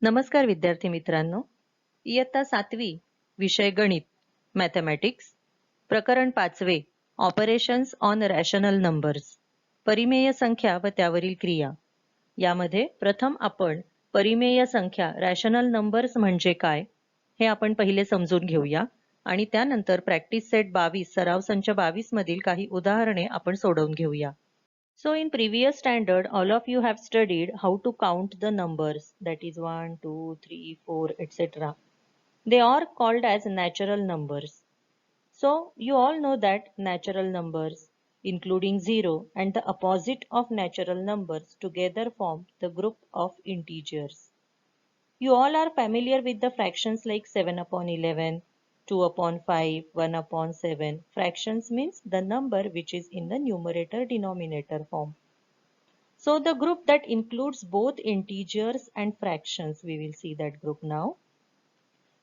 नमस्कार विद्यार्थी मित्रांनो, इयत्ता 7वी विषय गणित मॅथमॅटिक्स प्रकरण 5वे ऑपरेशन्स ऑन रॅशनल नंबर्स परिमेय संख्या व त्यावरील क्रिया यामध्ये प्रथम आपण परिमेय संख्या रॅशनल नंबर्स म्हणजे काय हे आपण पहिले समजून घेऊया आणि त्यानंतर प्रॅक्टिस सेट 22 सराव संच 22 मधील काही उदाहरणे आपण सोडवून घेऊया. So in previous standard, all of you have studied how to count the numbers, that is 1, 2, 3, 4, etc. They are called as natural numbers. So you all know that natural numbers, including 0 and the opposite of natural numbers together form the group of integers. You all are familiar with the fractions like 7 upon 11, 2 upon 5, 1 upon 7. Fractions means the number which is in the numerator denominator form. So the group that includes both integers and fractions, we will see that group now.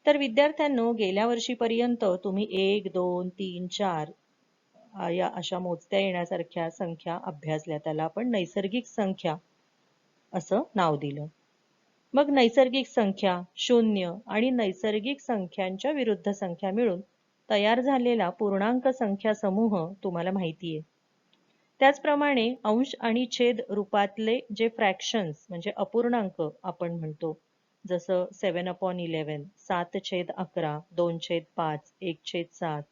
तर विद्यार्थ्यांनो गेल्या वर्षीपर्यंत तुम्ही 1, 2, 3, 4 या अशा मोजत्या येण्यासारख्या संख्या अभ्यासल्या. त्याला आपण नैसर्गिक संख्या असं नाव दिलं. मग नैसर्गिक संख्या, शून्य आणि नैसर्गिक संख्यांच्या विरुद्ध संख्या मिळून तयार झालेला पूर्णांक संख्या समूह तुम्हाला माहिती आहे. त्याचप्रमाणे अंश आणि छेद रूपातले जे फ्रॅक्शन्स म्हणजे अपूर्णांक आपण म्हणतो, जसं 7/11, 7/11, 2/5, 1/7,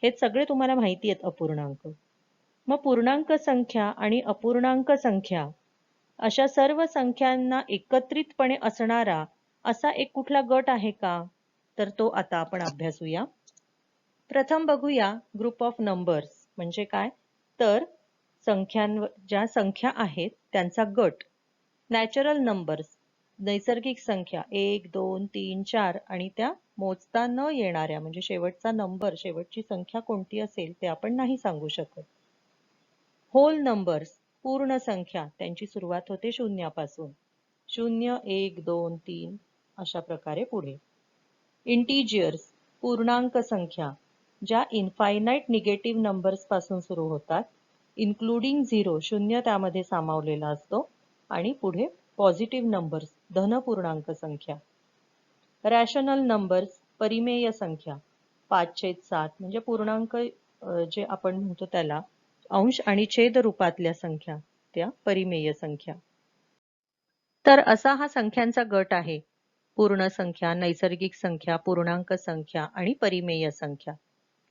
हे सगळे तुम्हाला माहिती आहेत अपूर्णांक. मग पूर्णांक संख्या आणि अपूर्णांक संख्या अशा सर्व संख्यांना एकत्रितपणे असणारा असा एक कुठला गट आहे का? तर तो आता आपण अभ्यासूया. प्रथम बघूया ग्रुप ऑफ नंबर्स म्हणजे काय. तर ज्या संख्या आहेत त्यांचा गट. नॅचरल नंबर्स नैसर्गिक संख्या 1, 2, 3, 4 आणि त्या मोजता न येणाऱ्या म्हणजे शेवटचा नंबर, शेवटची संख्या कोणती असेल ते आपण नाही सांगू शकत. होल नंबर्स पूर्ण संख्या, त्यांची सुरुवात होते शून्यापासून. 0, 1, 2, 3 अशा प्रकारे पुढे. इंटिजर्स पूर्णांक संख्या ज्या इनफायनाइट निगेटिव्ह नंबर्स पासून सुरू होतात, इन्क्लुडिंग 0 शून्य त्यामध्ये सामावलेला असतो आणि पुढे पॉझिटिव्ह नंबर्स धन पूर्णांक संख्या. रॅशनल नंबर्स परिमेय संख्या 5/7 म्हणजे पूर्णांक जे आपण म्हणतो त्याला अंश आणि छेद रूपातल्या संख्या त्या परिमेय संख्या. तर असा हा संख्यांचा गट आहे. पूर्ण संख्या, नैसर्गिक संख्या, पूर्णांक संख्या आणि परिमेय संख्या.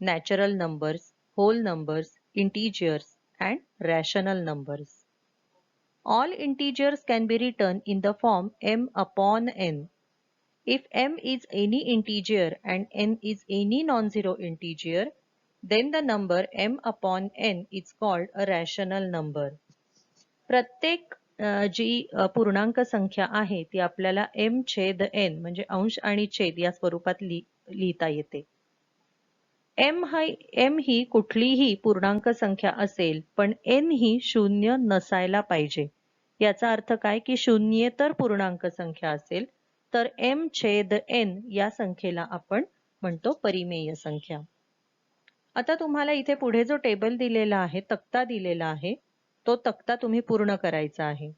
Natural numbers, whole numbers, integers and rational numbers. All integers can be written in the form m upon n. If m is any integer and n is any non-zero integer, then the number m upon n is called a rational number. प्रत्येक जी पूर्णांक संख्या आहे ती आपल्याला m/n म्हणजे अंश आणि छेद या स्वरूपात लिहिता येते. m ही कुठलीही पूर्णांक संख्या असेल पण n ही शून्य नसायला पाहिजे. याचा अर्थ काय की शून्येतर पूर्णांक संख्या असेल तर m/n या संख्येला आपण म्हणतो परिमेय संख्या. आता तुम्हाला इथे पुढे जो टेबल दिलेला आहे, तक्ता दिलेला आहे, तो तक्ता तुम्ही पूर्ण करायचा आहे.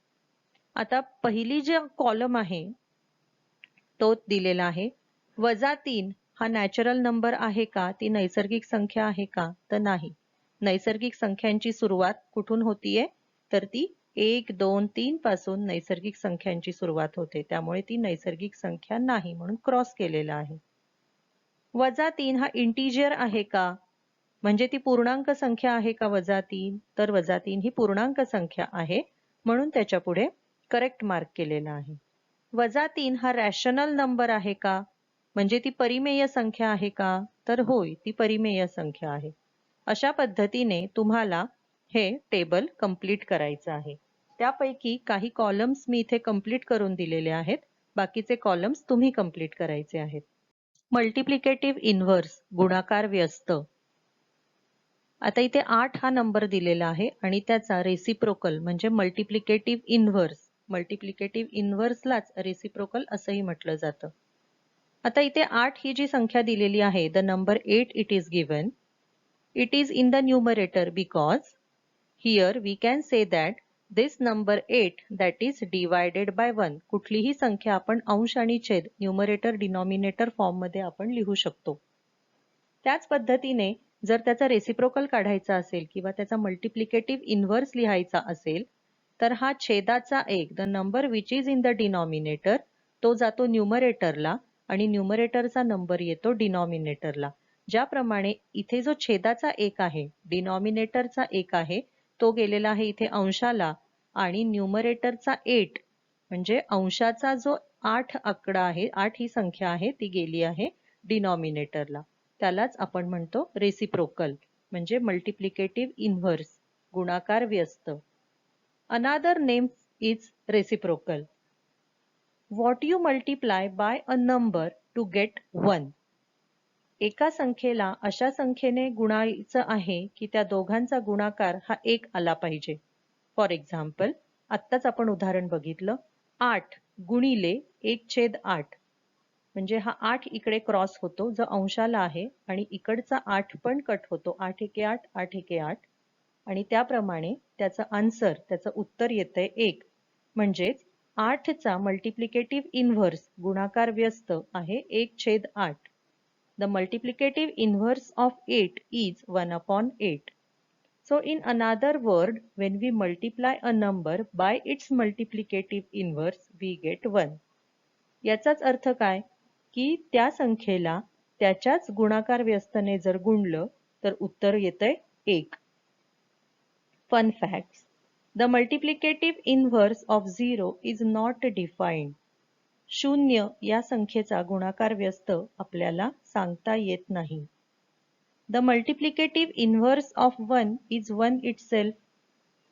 आता पहिली जे कॉलम आहे तो दिलेला आहे. -3 हा नॅचरल नंबर आहे का? ती नैसर्गिक संख्या आहे का? तर नाही. नैसर्गिक संख्यांची सुरुवात कुठून होतीये? तर ती 1, 2, 3 पासून नैसर्गिक संख्यांची सुरुवात होते. त्यामुळे ती नैसर्गिक संख्या नाही म्हणून क्रॉस केलेला आहे. -3 हा इंटिजर आहे का? म्हणजे ती पूर्णांक संख्या आहे का -3? तर -3 ही पूर्णांक संख्या आहे म्हणून त्याच्या पुढे करेक्ट मार्क केलेला आहे. -3 हा रॅशनल नंबर आहे का? म्हणजे ती परिमेय संख्या आहे का? तर होय, ती परिमेय संख्या आहे. अशा पद्धतीने तुम्हाला हे टेबल कंप्लीट करायचं आहे. त्यापैकी काही कॉलम्स मी इथे कंप्लीट करून दिलेले आहेत. बाकीचे कॉलम्स तुम्ही कंप्लीट करायचे आहेत. मल्टिप्लिकेटिव्ह इन्व्हर्स गुणाकार व्यस्त. आता इथे 8 हा नंबर दिलेला आहे आणि त्याचा रेसिप्रोकल म्हणजे मल्टिप्लिकेटिव्ह इन्व्हर्सलाच रेसिप्रोकल असंही म्हटलं जातं. आता इथे 8 ही जी संख्या दिलेली आहे, the number 8 it is given. It is in the numerator because here we can say that this number 8 that is divided by 1. कुठलीही संख्या आपण अंश आणि छेद न्यूमरेटर डिनॉमिनेटर फॉर्म मध्ये आपण लिहू शकतो. त्याच पद्धतीने जर त्याचा रेसिप्रोकल काढायचा असेल किंवा त्याचा मल्टिप्लिकेटिव्ह इन्व्हर्स लिहायचा असेल तर हा छेदाचा एक the number which is in the denominator तो जातो न्यूमरेटरला आणि न्यूमरेटरचा नंबर येतो डिनॉमिनेटरला. ज्याप्रमाणे इथे जो छेदाचा एक आहे डिनॉमिनेटरचा एक आहे तो गेलेला आहे इथे अंशाला आणि न्यूमरेटरचा 8 म्हणजे अंशाचा जो 8 आकडा आहे 8 ही संख्या आहे ती गेली आहे डिनॉमिनेटरला. त्यालाच आपण म्हणतो रेसिप्रोकल म्हणजे मल्टिप्लिकेटिव्ह इन्व्हर्स गुणाकार व्यस्त. Another name is reciprocal. What you multiply by a number to get 1. एका संख्येला अशा संख्येने गुणायचं आहे की त्या दोघांचा गुणाकार हा 1 आला पाहिजे. फॉर एक्झाम्पल आत्ताच आपण उदाहरण बघितलं 8 गुणिले 1/8 म्हणजे हा 8 इकडे क्रॉस होतो जो अंशाला आहे आणि इकडचा 8 पण कट होतो 8 एके 8 8 एके 8 आणि त्याप्रमाणे त्याचं आन्सर त्याचं उत्तर येतंय 1. म्हणजेच 8 चा मल्टिप्लिकेटिव्ह इन्व्हर्स गुणाकार व्यस्त आहे 1/8. The multiplicative inverse of 8 is 1/8. So in another word, when we multiply a number by its multiplicative inverse, we get 1. याचाच अर्थ काय की त्या संख्येला त्याच्याच गुणाकार व्यस्तने जर गुणलं तर उत्तर येतंय 1. Fun facts. The multiplicative inverse of 0 is not defined. शून्य या संख्येचा गुणाकार व्यस्त आपल्याला सांगता येत नाही. The multiplicative inverse of 1 is 1 itself.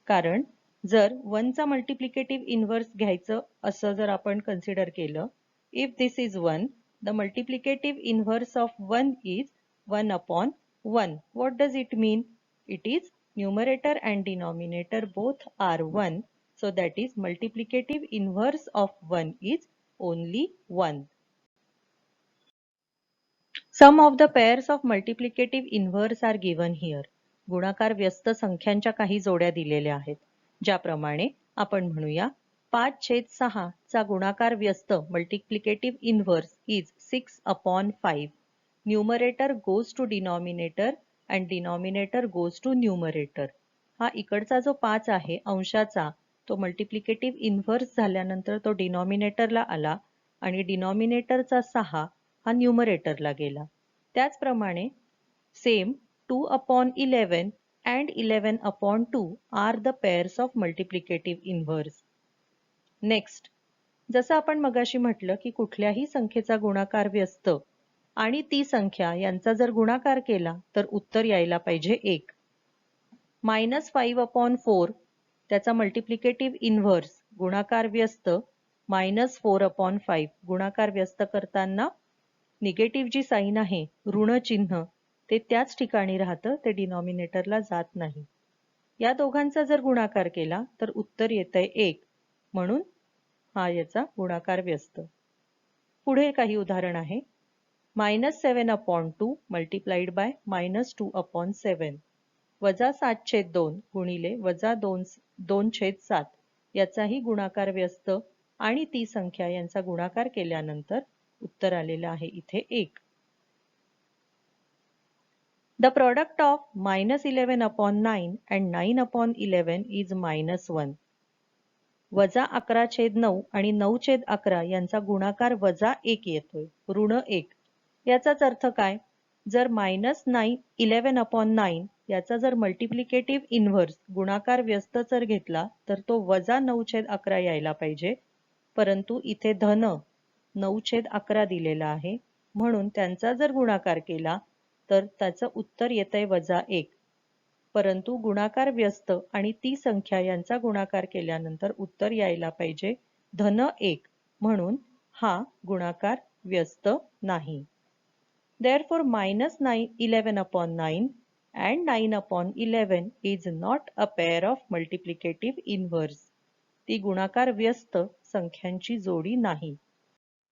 कारण जर 1 चा मल्टिप्लिकेटिव्ह इन्व्हर्स घ्यायचं असं जर आपण कन्सिडर केलं if this is 1 the multiplicative inverse of 1 is 1/1. What does it mean? It is numerator and denominator both are 1, so that is multiplicative inverse of 1 is only 1. Some of the pairs of multiplicative inverse are given here. गुणाकार व्यस्त संख्यांच्या काही जोड्या दिलेल्या आहेत. ज्याप्रमाणे आपण म्हणूया 5/6 चा गुणाकार व्यस्त multiplicative inverse is 6/5. Numerator goes to denominator and denominator goes to numerator. हा इकडचा जो 5 आहे अंशाचा तो मल्टिप्लिकेटिव्ह इन्व्हर्स झाल्यानंतर तो डिनॉमिनेटरला आला आणि डिनॉमिनेटरचा 6 हा न्यूमरेटरला गेला. त्याचप्रमाणे same 2/11 and 11/2 are the pairs of multiplicative inverse. Next, जसं आपण मगाशी म्हटलं की कुठल्याही संख्येचा गुणाकार व्यस्त आणि ती संख्या यांचा जर गुणाकार केला तर उत्तर यायला पाहिजे 1. -5/4 त्याचा मल्टिप्लिकेटिव्ह इन्व्हर्स गुणाकार व्यस्त -4/5 गुणाकार व्यस्त करताना निगेटिव्ह जी साइन आहे ऋण चिन्ह ते त्याच ठिकाणी राहतं ते डिनॉमिनेटरला जात नाही. या दोघांचा जर गुणाकार केला तर उत्तर येतंय 1 म्हणून हा याचा गुणाकार व्यस्त. पुढे काही उदाहरण आहे -7/2 मल्टिप्लाइड बाय -2/7 -7/2 गुणिले -2/7 याचाही गुणाकार व्यस्त आणि ती संख्या यांचा गुणाकार केल्यानंतर उत्तर आलेलं आहे इथे 1. The product of -11/9 and 9/11 is -1. -11/9 आणि 9/11 यांचा गुणाकार -1 येतोय ऋण 1. याचाच अर्थ काय? जर -11/9 याचा जर मल्टिप्लिकेटिव्ह इन्व्हर्स गुणाकार व्यस्त जर घेतला तर तो -9/11 यायला पाहिजे, परंतु इथे धन 9/11 दिलेला आहे म्हणून त्यांचा जर गुणाकार केला तर त्याचं उत्तर येतंय -1. परंतु गुणाकार व्यस्त आणि ती संख्या यांचा गुणाकार केल्यानंतर उत्तर यायला पाहिजे -1 म्हणून हा गुणाकार व्यस्त नाही. Therefore -11/9 and 9/11 is not a pair of multiplicative inverse. ती गुणाकार व्यस्त संख्यांची जोडी नाही.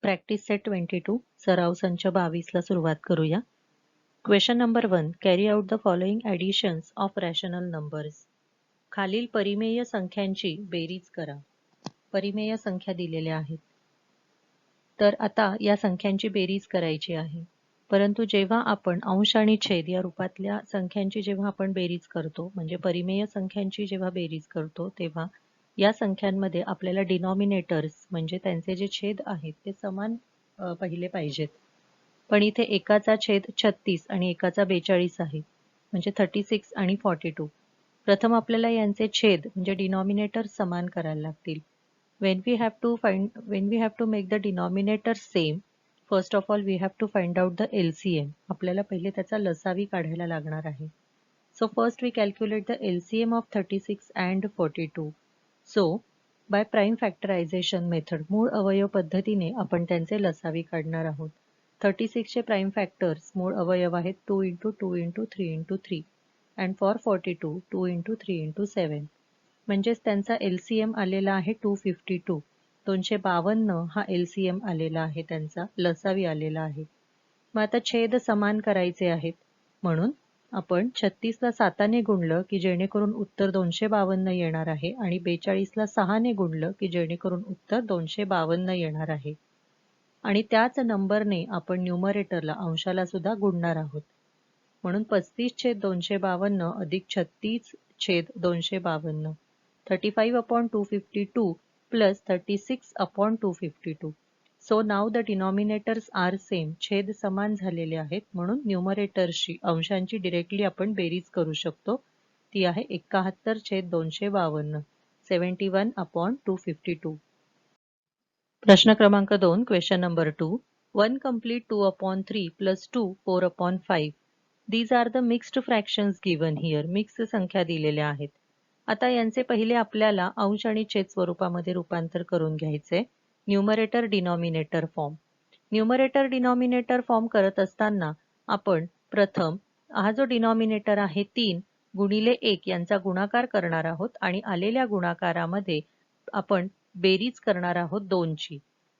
प्रॅक्टिस सेट 22 सराव संच 22 ला सुरुवात करूया. Question number 1. Carry out the following additions of rational numbers. खालील परिमेय संख्यांची बेरीज करा. परिमेय संख्या दिलेल्या आहेत. तर आता या संख्यांची बेरीज करायची आहे. परंतु जेव्हा आपण अंश आणि छेद या रूपातल्या संख्यांची जेव्हा आपण बेरीज करतो, म्हणजे परिमेय संख्यांची जेव्हा बेरीज करतो, तेव्हा या संख्यांमध्ये आपल्याला डिनॉमिनेटर्स म्हणजे त्यांचे जे छेद आहेत ते समान पाहिले पाहिजेत. पण इथे एकाचा छेद 36 आणि एकाचा 42 आहे, म्हणजे 36 आणि 42. प्रथम आपल्याला यांचे छेद म्हणजे डिनॉमिनेटर समान करायला लागतील. When we have to make the denominator same, first of all we have to find out the LCM. आपल्याला पहिले त्याचा लसावी काढायला लागणार आहे. So first we calculate the LCM of 36 and 42. So by prime factorization method, मूळ अवयव पद्धतीने आपण त्यांचे लसावी काढणार आहोत. 36 चे प्राइम फॅक्टर्स मूळ अवयव आहेत 2 into 2 into 3 into 3 and for 42 2 into 3 into 7. म्हणजेच त्यांचा LCM आलेला आहे 252. 252 हा LCM आलेला आहे, त्यांचा लसावी आलेला आहे. मग आता छेद समान करायचे आहेत, म्हणून आपण 36 ला 7 ने गुणलं की जेणेकरून उत्तर 252 येणार आहे आणि 42 ला 6 ने गुणलं की जेणेकरून उत्तर 252 येणार आहे. आणि त्याच नंबरने आपण न्यूमरेटरला अंशाला सुद्धा गुणणार आहोत. म्हणून 35/252 अधिक 36/252. 35/252 plus 36/252. So now the denominators are same. छेद समान झालेले आहेत, म्हणून न्यूमरेटरशी अंशांची डिरेक्टली आपण बेरीज करू शकतो. ती आहे 71/252. 71/252. प्रश्न क्रमांक 2, question number 2. 1 complete 2/3 plus 2 4/5. These are the mixed fractions given here. Mix संख्या दिलेल्या आहेत. आता यांचे पहिले आपल्याला अंश आणि छेद स्वरूपामध्ये रूपांतर करून घ्यायचे. Numerator denominator form. Numerator denominator form करत असताना आपण प्रथम हा जो डिनॉमिनेटर आहे 3 गुणिले 1 यांचा गुणाकार करणार आहोत आणि आलेल्या गुणाकारामध्ये आपण बेरीज करणार आहोत 2 ची.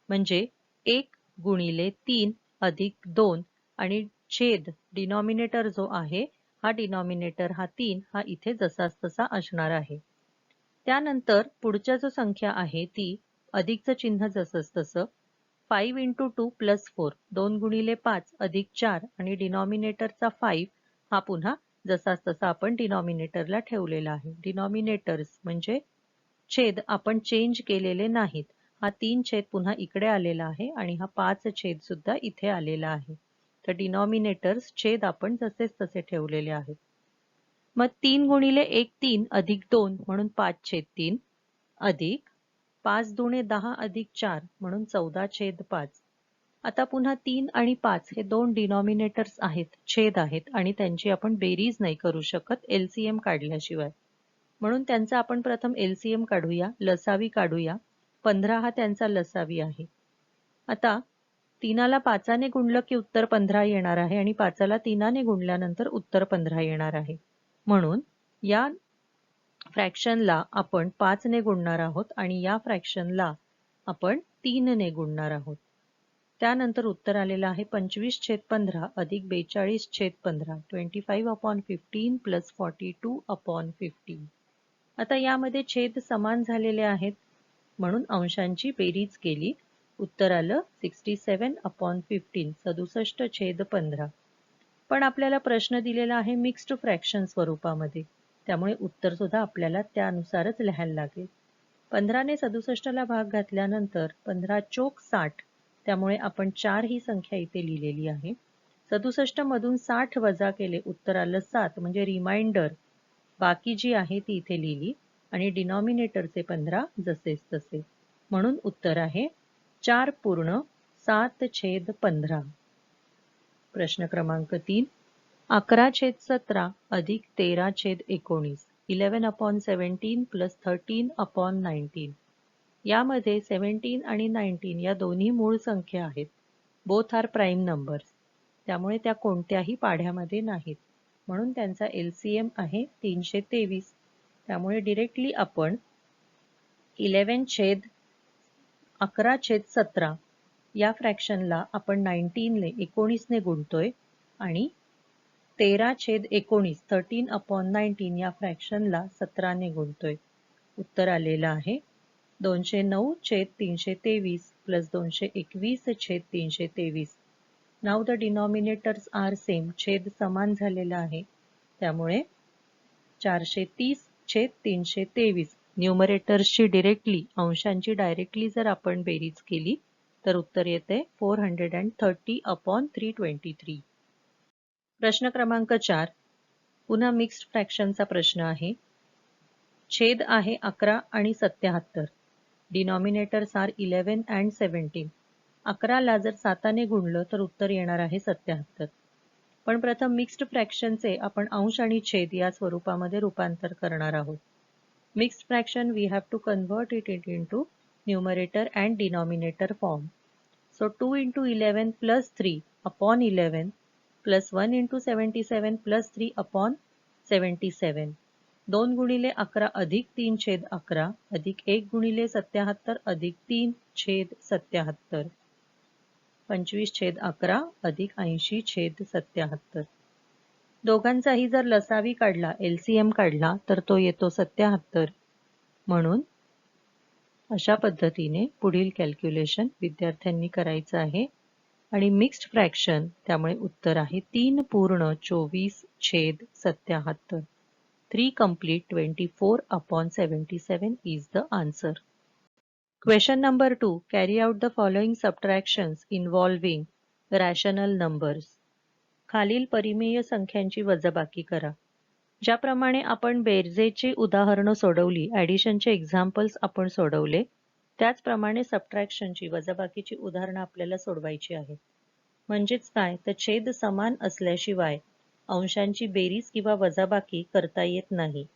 म्हणजे 1 गुणिले 3 अधिक 2 आणि छेद डिनॉमिनेटर जो आहे हा डिनॉमिनेटर हा 3 हा इथे जसाच तसा असणार आहे. त्यानंतर पुढच्या जो संख्या आहे ती अधिकचं चिन्ह जसंच तसं 5 into 2 plus 4. 2 गुणिले 5 अधिक 4 आणि डिनॉमिनेटरचा 5 हा पुन्हा जसाच तसा आपण डिनॉमिनेटरला ठेवलेला आहे. डिनॉमिनेटर्स म्हणजे छेद आपण चेंज केलेले नाहीत. हा 3 छेद पुन्हा इकडे आलेला आहे आणि हा 5 छेद सुद्धा इथे आलेला आहे. तर डिनॉमिनेटर्स छेद आपण जसेच तसे ठेवलेले आहेत. मग 3 गुणिले 1 3 अधिक 2 म्हणून 5/3 अधिक 5 दुणे 10 अधिक 4 म्हणून 14/5. आता पुन्हा 3 आणि 5 हे दोन डिनॉमिनेटर्स आहेत, छेद आहेत आणि त्यांची आपण बेरीज नाही करू शकत LCM काढल्याशिवाय. म्हणून त्यांचा आपण प्रथम LCM काढूया, लसावी काढूया. 15 हा त्यांचा लसावी आहे. आता 3 ला 5 ने गुणलं की उत्तर 15 येणार आहे आणि 5 ला 3 ने गुणल्यानंतर उत्तर 15 येणार आहे. म्हणून या फ्रॅक्शनला आपण 5 ने गुणणार आहोत आणि या फ्रॅक्शनला आपण 3 ने गुणणार आहोत. त्यानंतर उत्तर आलेलं आहे 25/15 अधिक 42/15. 25/15 plus 42/15. आता यामध्ये छेद समान झालेले आहेत, म्हणून अंशांची बेरीज केली. उत्तर आलं 67/15. 67/15. पण आपल्याला प्रश्न दिलेला आहे मिक्स्ड फ्रॅक्शन स्वरूपामध्ये, त्यामुळे उत्तर सुद्धा आपल्याला त्यानुसारच लिहायला लागेल. 15 ने 67 ला भाग घातल्यानंतर 15 चोक 60. त्यामुळे आपण 4 ही संख्या इथे लिहिलेली आहे. 67 मधून 60 वजा केले, उत्तर आलं 7. म्हणजे रिमाइंडर बाकी जी आहे ती इथे लिहिली आणि डिनॉमिनेटरचे 15 जसेच तसे. म्हणून उत्तर आहे 4/7/15. प्रश्न क्रमांक 3. 11/17 अधिक 13/19. 11/17 plus 13/19. यामध्ये 17 आणि 19 या दोन्ही मूळ संख्या आहेत. Both are prime numbers. त्यामुळे त्या कोणत्याही पाढ्यामध्ये नाहीत. म्हणून त्यांचा LCM आहे 323. त्यामुळे डिरेक्टली आपण 11/17 या फ्रॅक्शनला आपण 19 ने गुणतोय आणि 13/19 13/19 या फ्रॅक्शनला 17 ने गुणतोय. उत्तर आलेलं आहे 209/323 plus 221/323. Now the denominators are same. छेद समान झालेला आहे, त्यामुळे 430/323 न्यूमरेटर्सची डिरेक्टली, अंशांची डायरेक्टली जर आपण बेरीज केली तर उत्तर येते 430/323. प्रश्न क्रमांक 4 पुन्हा मिक्स्ड फ्रॅक्शनचा प्रश्न आहे. छेद आहे 11 आणि 77. Denominators R 11 and 17. 11ला जर 7 ने गुणलं तर उत्तर येणार आहे 77. पण प्रथम मिक्स्ड फ्रॅक्शनचे आपण अंश आणि छेद या स्वरूपामध्ये रूपांतर करणार आहोत. Mixed fraction we have to convert it into numerator and denominator form. So 2 into 11 plus 3 upon 11 plus 1 into 77 plus 3 upon 77. 2 गुणिले 11 अधिक 3/11 अधिक 1 गुणिले 77 अधिक 3/77. 25/11 अधिक 80/77. दोघांचाही जर लसावी काढला, LCM काढला तर तो येतो 77. म्हणून अशा पद्धतीने पुढील कॅल्क्युलेशन विद्यार्थ्यांनी करायचं आहे. आणि मिक्स्ड फ्रॅक्शन, त्यामुळे उत्तर आहे 3/24/77. 3 complete 24/77 is the answer. Question number 2. Carry out the following subtractions involving rational numbers. खालील परिमेय संख्यांची वजाबाकी करा. ज्याप्रमाणे आपण बेरजेची उदाहरणं सोडवली, ॲडिशनचे एक्झाम्पल्स आपण सोडवले, त्याचप्रमाणे सबट्रॅक्शनची वजाबाकीची उदाहरणं आपल्याला सोडवायची आहेत. म्हणजेच काय, तर छेद समान असल्याशिवाय अंशांची बेरीज किंवा वजाबाकी करता येत नाही.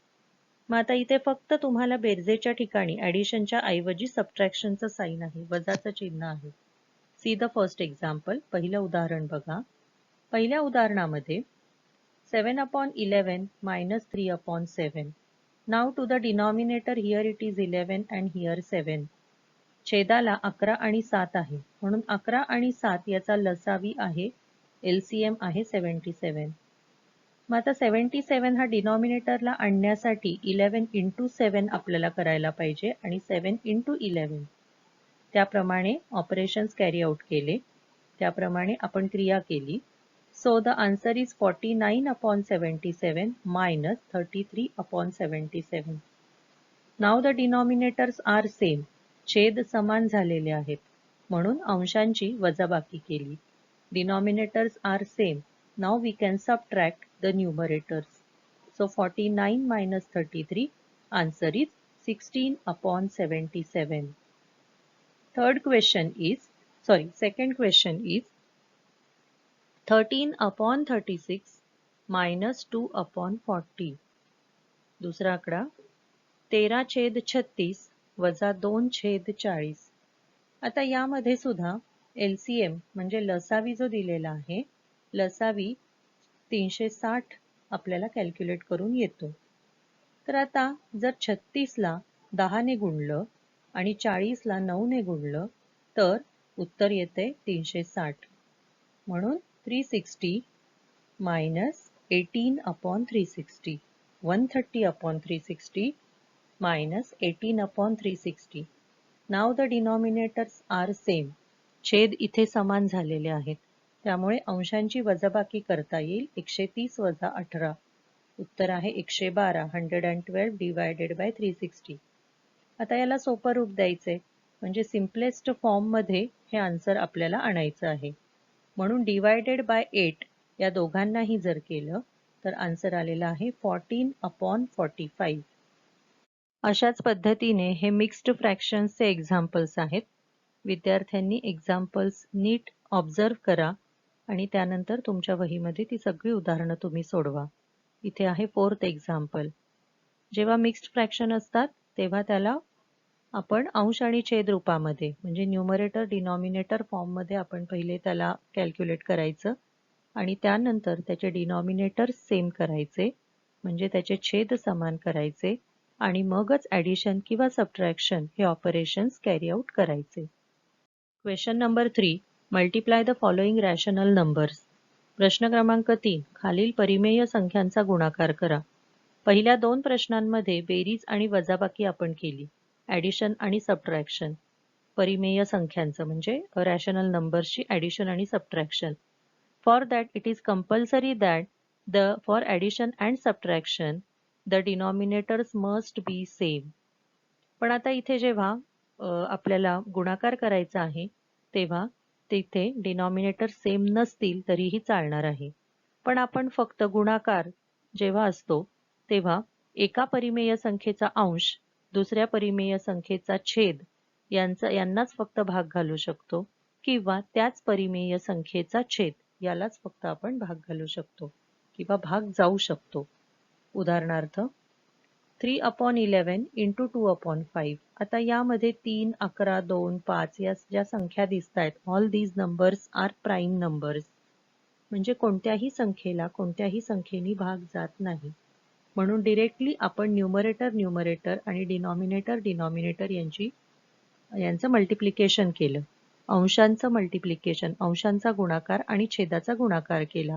मग आता इथे फक्त तुम्हाला बेरजेच्या ठिकाणी ॲडिशनच्या ऐवजी सबट्रॅक्शनचं साइन आहे, वजाचं चिन्ह आहे. See the first example. पहिलं उदाहरण बघा. पहिल्या उदाहरणामध्ये 7/11 minus 3/7. Now to the denominator, here it is 11 and here 7. छेदाला 11 आणि 7 आहे, म्हणून 11 आणि 7 याचा लसावी आहे, LCM आहे 77. मग आता 77 हा डिनॉमिनेटरला आणण्यासाठी 11 into 7 आपल्याला करायला पाहिजे आणि 7 into 11. त्याप्रमाणे ऑपरेशन्स कॅरी आउट केले, त्याप्रमाणे आपण क्रिया केली. So the answer is 49/77 minus 33/77. Now the denominators are same. छेद समान झालेले आहेत, म्हणून अंशांची वजाबाकी केली. Denominators are same. Now we can subtract the numerators. So 49 minus 33, answer is 16/77. Second question is 13/36 minus 2/40. दूसरा आकडा 13/36 वजा 2/40. आता यामध्ये सुद्धा LCM म्हणजे लसावी जो दिलेला आहे, लसावी 360 आपल्याला कॅल्क्युलेट करून येतो. तर आता जर 36ला 10 ने गुणलं आणि 40ला 9 ने गुणलं तर उत्तर येते 360. म्हणून 360 minus 18/360. 130/360 minus 18/360. Now the denominators are same. छेद इथे समान झालेले आहेत, त्यामुळे अंशांची वजाबाकी करता येईल. 130 वजा 18. उत्तर आहे 112. 112 divided by 360. आता याला सोपं रूप द्यायचे, म्हणजे सिम्पलेस्ट फॉर्म मध्ये हे आन्सर आपल्याला आणायचं आहे. म्हणून डिवायडेड बाय 8 या दोघांनाही जर केलं तर आन्सर आलेला आहे 14/45. अशाच पद्धतीने हे मिक्स्ड फ्रॅक्शन्सचे एक्झाम्पल्स आहेत. विद्यार्थ्यांनी एक्झाम्पल्स नीट ऑब्झर्व करा आणि त्यानंतर तुमच्या वहीमध्ये ती सगळी उदाहरणं तुम्ही सोडवा. इथे आहे 4th एक्झाम्पल. जेव्हा मिक्स्ड फ्रॅक्शन असतात तेव्हा त्याला आपण अंश आणि छेद रूपामध्ये, म्हणजे न्यूमरेटर डिनॉमिनेटर फॉर्ममध्ये आपण पहिले त्याला कॅल्क्युलेट करायचं आणि त्यानंतर त्याचे डिनॉमिनेटर सेम करायचे, म्हणजे त्याचे छेद समान करायचे आणि मगच ॲडिशन किंवा सबट्रॅक्शन हे ऑपरेशन्स कॅरी आउट करायचे. Question number 3. Multiply the following rational numbers. प्रश्न क्रमांक 3. खालील परिमेय संख्यांचा गुणाकार करा. पहिल्या 2 प्रश्नांमध्ये बेरीज आणि वजाबाकी आपण केली. ॲडिशन आणि सबट्रॅक्शन. परिमेय संख्यांचं म्हणजे रॅशनल नंबर्सची ॲडिशन आणि subtraction. For that it is compulsory that for addition and subtraction the denominators must be same. पण आता इथे जेव्हा आपल्याला गुणाकार करायचा आहे तेव्हा तिथे डिनॉमिनेटर सेम नसतील तरीही चालणार आहे. पण आपण फक्त गुणाकार जेव्हा असतो तेव्हा एका परिमेय संख्येचा अंश दुसऱ्या परिमेय संख्येचा छेद यांनाच फक्त भाग घालू शकतो किंवा त्याच परिमेय संख्येचा छेद यालाच फक्त आपण भाग घालू शकतो किंवा भाग जाऊ शकतो. उदाहरणार्थ 3/11 into 2/5. आता यामध्ये 3, 11, 2, 5 या ज्या संख्या दिसत आहेत, all these numbers are prime numbers. म्हणजे कोणत्याही संख्येला कोणत्याही संख्येने भाग जात नाही. म्हणून डिरेक्टली आपण न्यूमरेटर आणि डिनॉमिनेटर यांचं मल्टिप्लिकेशन केलं. अंशांचं मल्टिप्लिकेशन, अंशांचा गुणाकार आणि छेदाचा गुणाकार केला.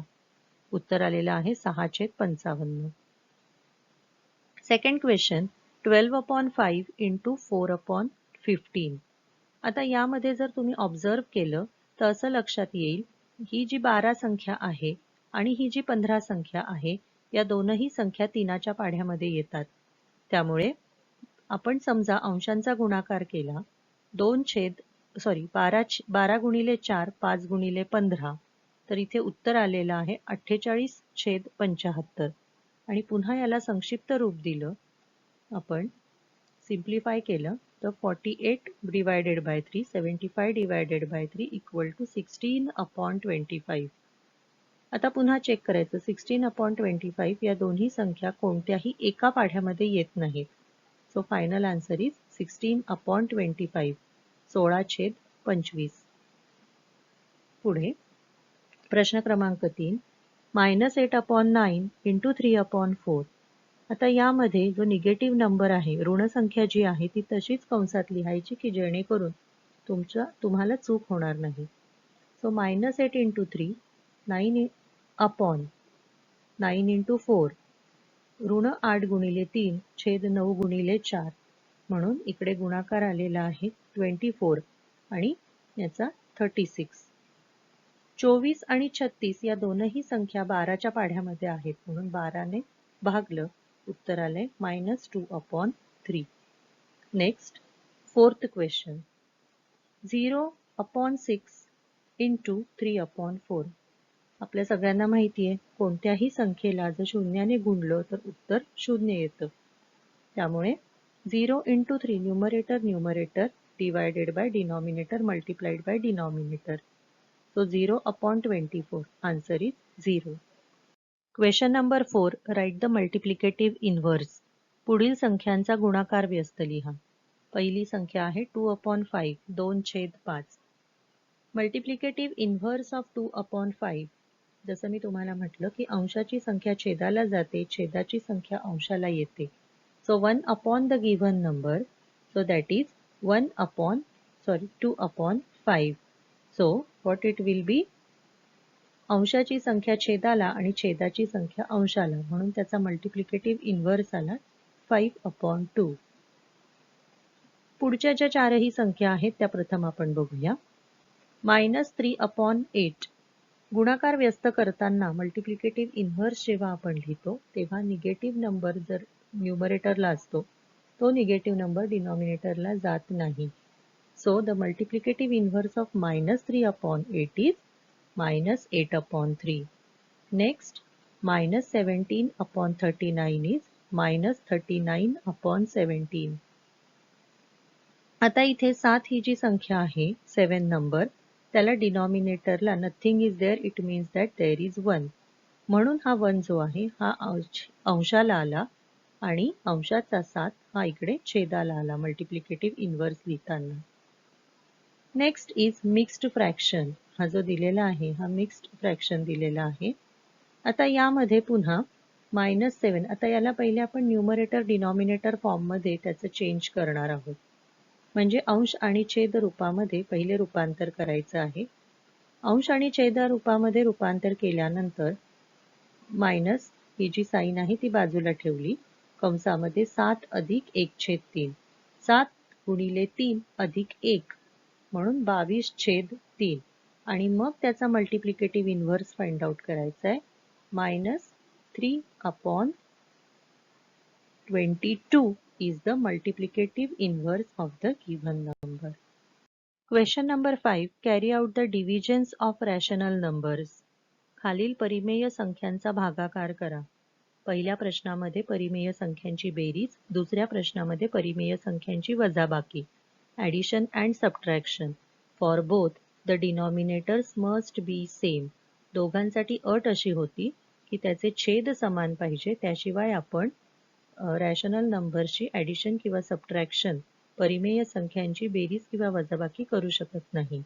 उत्तर आलेलं आहे 6/55. Second question 12/5 into 4/15. आता यामध्ये जर तुम्ही ऑब्झर्व केलं तर असं लक्षात येईल ही जी 12 संख्या आहे आणि ही जी 15 संख्या आहे या दोनही संख्या 3च्या पाढ्यामध्ये येतात. त्यामुळे आपण समजा अंशांचा गुणाकार केला 12 गुणिले 4 5 गुणिले 15 तर इथे उत्तर आलेलं आहे 48/75. आणि पुन्हा याला संक्षिप्त रूप दिलं आपण सिम्प्लिफाय केलं तर 48/3 75/3 इक्वल टू 16/25. आता पुन्हा चेक करायचं 16/25 या दोन्ही संख्या कोणत्याही एका पाढ्यामध्ये येत नाहीत. So final answer is 16/25 16/25. पुढे प्रश्न क्रमांक 3 -8/9 into 3/4. आता यामध्ये जो निगेटिव्ह नंबर आहे ऋण संख्या जी आहे ती तशीच कंसात लिहायची की जेणेकरून तुम्हाला चूक होणार नाही. सो -8 into 3 9/9 into 4 ऋण 8 गुणिले 3 छेद 9 गुणिले 4 म्हणून इकडे गुणाकार आलेला आहे 24 आणि याचा 36. 24 आणि 36 या दोनही संख्या 12च्या पाढ्यामध्ये आहेत म्हणून 12ने भागलं उत्तर आलंय -2/3. Next fourth question 0/6 into 3/4. आपल्या सगळ्यांना माहिती आहे कोणत्याही संख्येला जर शून्याने गुणलं तर उत्तर 0 येतं. त्यामुळे 0 into 3 numerator divided by denominator multiplied by denominator. So 0/24. Answer is 0. Question number 4. Write the multiplicative inverse. पुढील संख्यांचा गुणाकार व्यस्त लिहा. पहिली संख्या आहे 2/5 2/5. Multiplicative inverse of 2/5. जसं मी तुम्हाला म्हटलं की अंशाची संख्या छेदाला जाते छेदाची संख्या अंशाला येते. So 1 upon the given number. So that is 2/5. So what it will be? अंशाची संख्या छेदाला आणि छेदाची संख्या अंशाला म्हणून त्याचा मल्टिप्लिकेटिव्ह इन्व्हर्स आला 5/2. पुढच्या ज्या चारही संख्या आहेत त्या प्रथम आपण बघूया. -3/8. गुणाकार व्यस्त करताना मल्टिप्लिकेटिव्ह इन्व्हर्स जेव्हा आपण लिहितो तेव्हा निगेटिव्ह नंबर जर न्यूमरेटरला असतो तो निगेटिव्ह नंबर डिनॉमिनेटरला जात नाही. So the multiplicative inverse of -3/8 is -8/3. Next, -17/39 is -39/17. आता इथे 7 ही जी संख्या आहे 7 नंबर त्याला डिनॉमिनेटरला nothing is there it means that there is 1. म्हणून हा 1 जो आहे हा अंशाला आला आणि अंशाचा 7 हा इकडे छेदाला आला मल्टिप्लिकेटिव्ह इन्व्हर्स लिहिताना. Next is mixed fraction. हा जो दिलेला आहे हा मिक्स्ड फ्रॅक्शन दिलेला आहे. आता यामध्ये पुन्हा -7. आता याला पहिले आपण न्यूमरेटर डिनॉमिनेटर फॉर्ममध्ये त्याचं चेंज करणार आहोत. म्हणजे अंश आणि छेद रूपामध्ये पहिले रूपांतर करायचं आहे. अंश आणि छेद रूपामध्ये रूपांतर केल्यानंतर मायनस ही जी साईन आहे ती बाजूला ठेवली, कंसामध्ये 7 अधिक 1/3, 7 गुणिले 3 अधिक 1 म्हणून 22/3 आणि मग त्याचा मल्टिप्लिकेटिव्ह इन्व्हर्स फाइंड आउट करायचा आहे. -3/22 is the multiplicative inverse of the given number. Question number 5. Carry out the divisions of rational numbers. खालील परिमेय संख्यांचा भागाकार करा. पहिल्या प्रश्नामध्ये परिमेय संख्यांची बेरीज, दुसऱ्या प्रश्नामध्ये परिमेय संख्यांची वजाबाकी. Addition and subtraction. For both, the denominators must be same. दोघांसाठी अट अशी होती की त्याचे छेद समान पाहिजे, त्याशिवाय आपण रॅशनल नंबरची ॲडिशन किंवा सबट्रॅक्शन, परिमेय संख्यांची बेरीज किंवा वजाबाकी करू शकत नाही.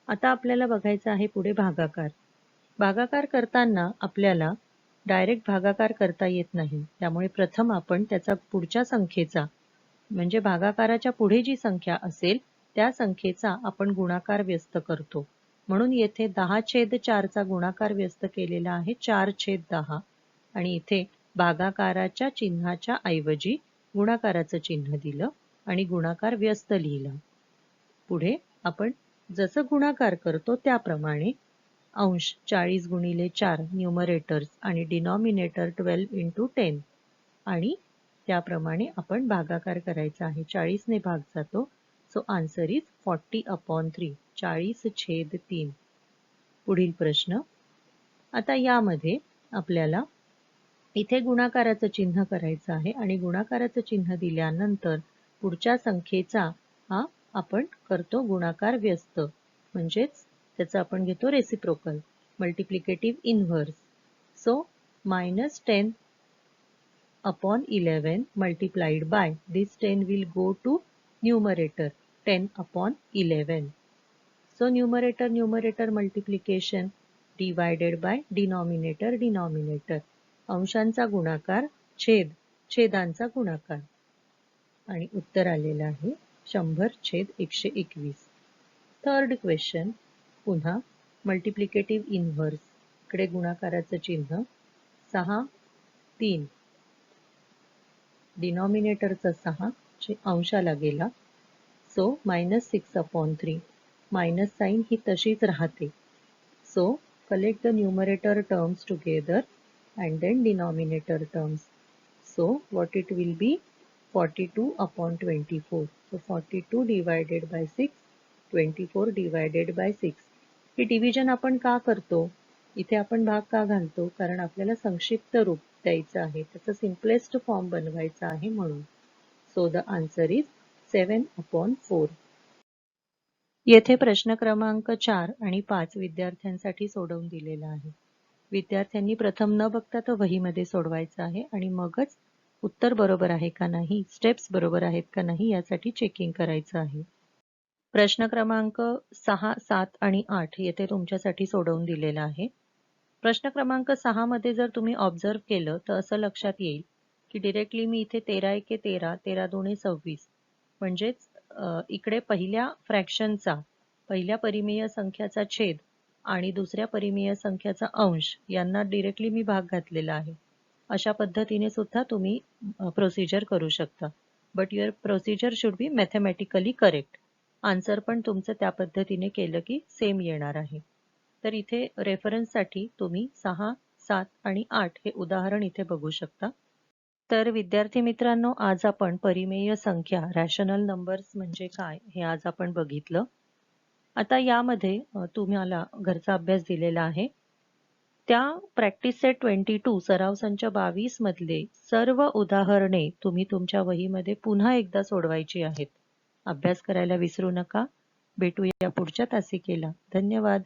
आता आपल्याला बघायचं आहे पुढे भागाकार. भागाकार करताना आपल्याला डायरेक्ट भागाकार करता येत नाही, त्यामुळे प्रथम आपण त्याचा पुढच्या संख्येचा म्हणजे भागाकाराच्या पुढे जी संख्या असेल त्या संख्येचा आपण गुणाकार व्यस्त करतो. म्हणून येथे 10/4 चा गुणाकार व्यस्त केलेला आहे 4/10 आणि इथे भागाकाराच्या चिन्हाच्या ऐवजी गुणाकाराचं चिन्ह दिलं आणि गुणाकार व्यस्त लिहिला. पुढे आपण जसं गुणाकार करतो त्याप्रमाणे अंश 40 गुणिले 4 न्यूमरेटर्स आणि डिनॉमिनेटर 12 × 10 आणि त्याप्रमाणे आपण भागाकार करायचा आहे. 40 ने भाग जातो, सो आन्सर इज 40/3, 40/3. पुढील प्रश्न. आता यामध्ये आपल्याला इथे गुणाकाराचं चिन्ह करायचं आहे आणि गुणाकाराचं चिन्ह दिल्यानंतर पुढच्या संख्येचा हा आपण करतो गुणाकार व्यस्त, म्हणजेच त्याचा आपण घेतो reciprocal, multiplicative inverse. So -10/11 multiplied by this 10 will go to numerator 10/11. So numerator multiplication divided by denominator. अंशांचा गुणाकार छेदांचा गुणाकार आणि उत्तर आलेलं आहे 100/121. Third question. पुन्हा मल्टिप्लिकेटिव्ह इन्व्हर्स. इकडे गुणाकाराचं चिन्ह 6 3 डिनॉमिनेटरचा 6 अंशाला गेला, सो -6/3. मायनस साईन ही तशीच राहते. So collect the numerator terms together and then denominator terms. So what it will be? 42/24. So 42 divided by 6, 24 divided by 6. He division आपण का करतो? इथे आपण भाग का घालतो? कारण आपल्याला संक्षिप्त रूप द्यायचं आहे, त्याचा सिम्पलेस्ट फॉर्म बनवायचा आहे म्हणून. So the answer is 7/4. येथे प्रश्न क्रमांक 4 आणि 5 विद्यार्थ्यांसाठी सोडवून दिलेला आहे. विद्यार्थ्यांनी प्रथम न बघता तो वहीमध्ये सोडवायचा आहे आणि मगच उत्तर बरोबर आहे का नाही, स्टेप्स बरोबर आहेत का नाही यासाठी चेकिंग करायचं आहे. प्रश्न क्रमांक 6, 7 आणि 8 येथे तुमच्यासाठी सोडवून दिलेला आहे. प्रश्न क्रमांक 6 मध्ये जर तुम्ही ऑब्झर्व केलं तर असं लक्षात येईल की डिरेक्टली मी इथे 13 × 13, 13×2 = 26 म्हणजेच इकडे पहिल्या फ्रॅक्शनचा, पहिल्या परिमेय संख्याचा छेद आणि दुसऱ्या परिमेय संख्याचा अंश यांना डिरेक्टली मी भाग घातलेला आहे. अशा पद्धतीने सुद्धा तुम्ही प्रोसिजर करू शकता, but your procedure should be mathematically correct. Answer पण तुमचं त्या पद्धतीने केलं की सेम येणार आहे. तर इथे रेफरन्ससाठी तुम्ही 6, 7 आणि 8 हे उदाहरण इथे बघू शकता. तर विद्यार्थी मित्रांनो, आज आपण परिमेय संख्या, रॅशनल नंबर्स म्हणजे काय हे आज आपण बघितलं. आता यामध्ये तुम्हाला घरचा अभ्यास दिलेला आहे. त्या प्रॅक्टिस सेट 22 सराव संच 22 मधले सर्व उदाहरणे तुम्ही तुमच्या वहीमध्ये पुन्हा एकदा सोडवायची आहेत. अभ्यास करायला विसरू नका. भेटूया पुढच्या तासिकेला. धन्यवाद.